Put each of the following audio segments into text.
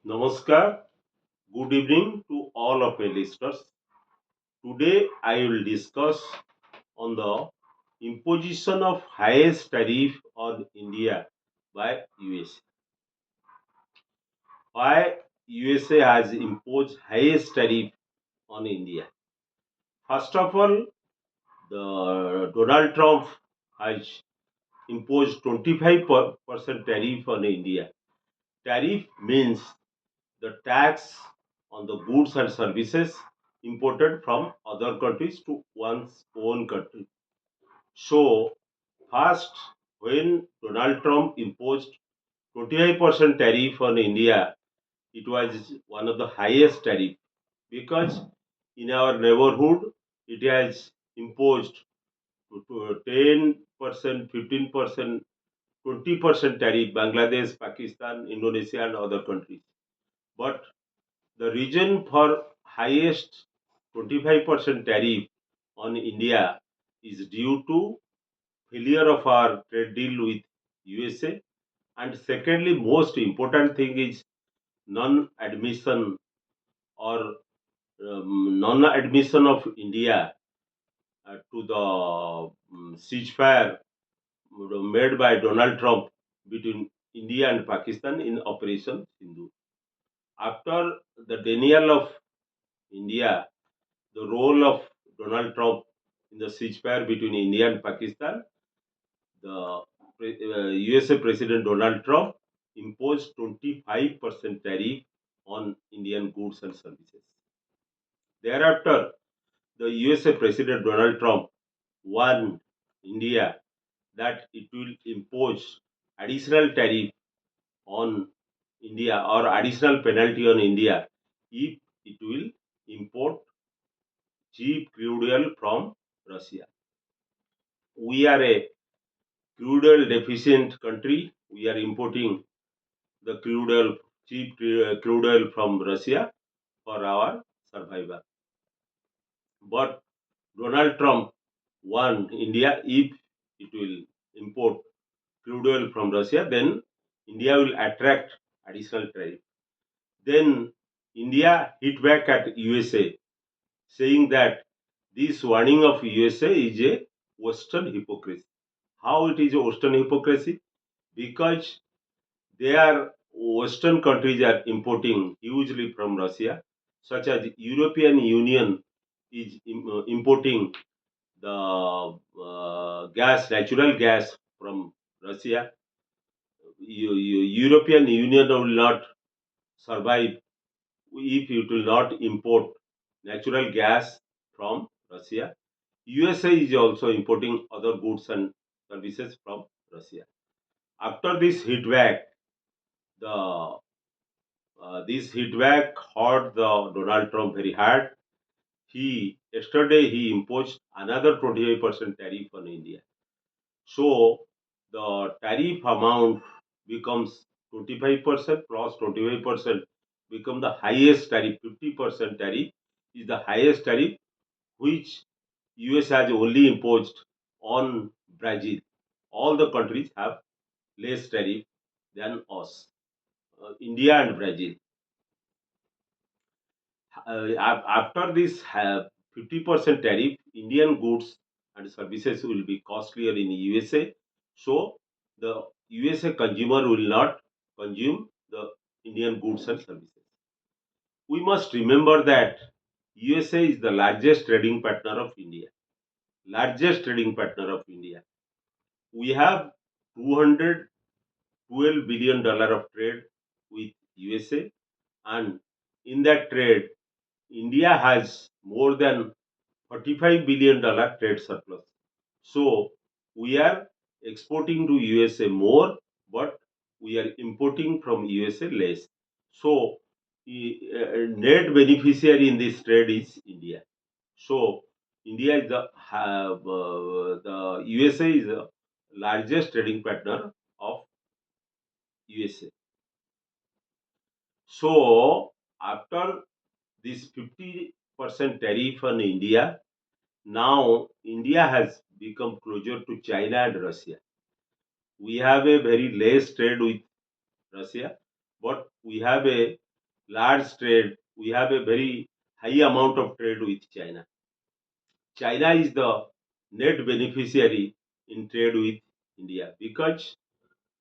Namaskar. Good evening to all of my listeners. Today I will discuss on the imposition of highest tariff on India by USA. Why USA has imposed highest tariff on India? First of all, the Donald Trump has imposed 25% tariff on India. Tariff means the tax on the goods and services imported from other countries to one's own country. So, first, when Donald Trump imposed 25% tariff on India, it was one of the highest tariff because in our neighborhood it has imposed to 10%, 15%, 20% tariff, Bangladesh, Pakistan, Indonesia, and other countries. But the reason for highest 25% tariff on India is due to failure of our trade deal with USA. And secondly, most important thing is non-admission or non-admission of India to the ceasefire made by Donald Trump between India and Pakistan in Operation Sindhu. After the denial of India, the role of Donald Trump in the ceasefire between India and Pakistan, the USA President Donald Trump imposed 25% tariff on Indian goods and services. Thereafter, the USA President Donald Trump warned India that it will impose additional tariff on India or additional penalty on India if it will import cheap crude oil from Russia. We are a crude oil deficient country. We are importing the crude oil, cheap crude oil from Russia for our survival. But Donald Trump warned India if it will import crude oil from Russia, then India will attract additional tariff. Then India hit back at USA, saying that this warning of USA is a Western hypocrisy. How it is a Western hypocrisy? Because their Western countries are importing hugely from Russia, such as European Union is importing the natural gas from Russia. European Union will not survive if it will not import natural gas from Russia. USA is also importing other goods and services from Russia. After this hit back, the this hit back hurt the Donald Trump very hard. He imposed another 25% tariff on India. So the tariff amount becomes 25% plus 25% become the highest tariff. 50% tariff is the highest tariff which US has only imposed on Brazil. All the countries have less tariff than us, India and Brazil. After this 50% tariff, Indian goods and services will be costlier in USA. So the USA consumer will not consume the Indian goods and services. We must remember that USA is the largest trading partner of India. Largest trading partner of India. We have $212 billion of trade with USA, and in that trade, India has more than $45 billion trade surplus. So we are exporting to USA more, but we are importing from USA less. So net beneficiary in this trade is India. So India is the USA is the largest trading partner of USA. So after this 50% tariff on India, now India has become closer to China and Russia. We have a very less trade with Russia, but we have a large trade. We have a very high amount of trade with China. China is the net beneficiary in trade with India because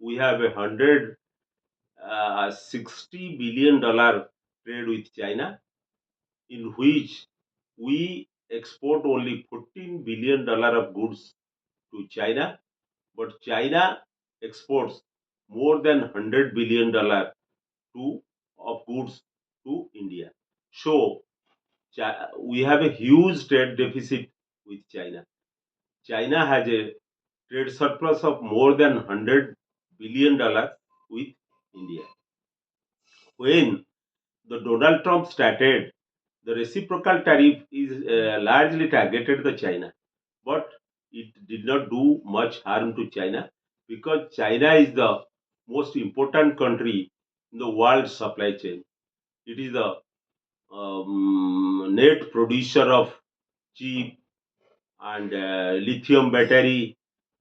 we have a $160 billion trade with China, in which we export only $14 billion of goods to China, but China exports more than $100 billion to of goods to India. So we have a huge trade deficit with China. China has a trade surplus of more than $100 billion with India. When the Donald Trump started, the reciprocal tariff is largely targeted the China, but it did not do much harm to China because China is the most important country in the world supply chain. It is the net producer of cheap and lithium battery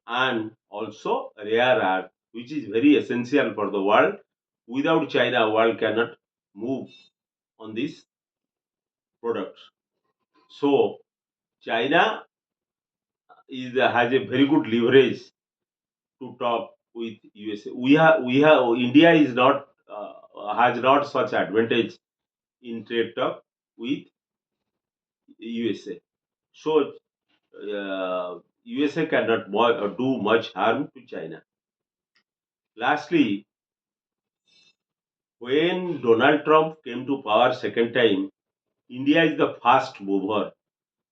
and also rare earth, which is very essential for the world. Without China, world cannot move on these products. So China has a very good leverage to talk with USA. We have India is not has not such advantage in trade talk with USA. So USA cannot do much harm to China. Lastly, when Donald Trump came to power second time, India is the fast mover.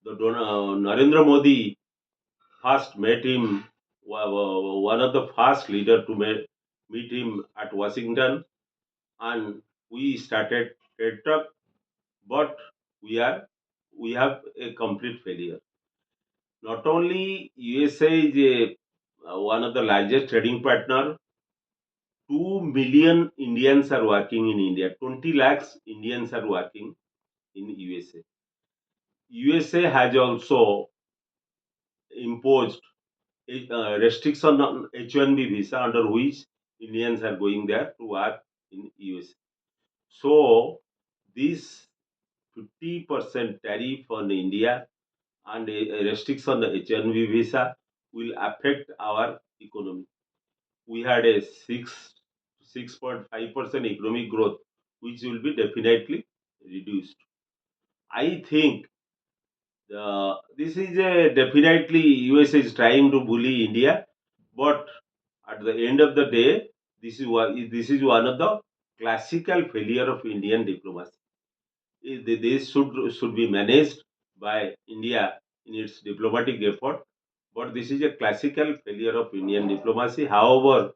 Narendra Modi first met him, one of the first leader to meet him at Washington, and we started trade talk, but we are we have a complete failure. Not only USA is one of the largest trading partner, 2 million Indians are working in India. 20 lakhs Indians are working in USA. USA has also imposed a restriction on H-1B visa under which Indians are going there to work in USA. So this 50% tariff on India and a restriction on the H-1B visa will affect our economy. We had a 6.5% economic growth, which will be definitely reduced. I think this is a definitely USA is trying to bully India, but at the end of the day, this is one of the classical failure of Indian diplomacy. This should be managed by India in its diplomatic effort, but this is a classical failure of Indian diplomacy. However,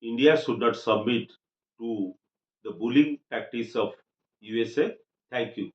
India should not submit to the bullying tactics of USA. Thank you.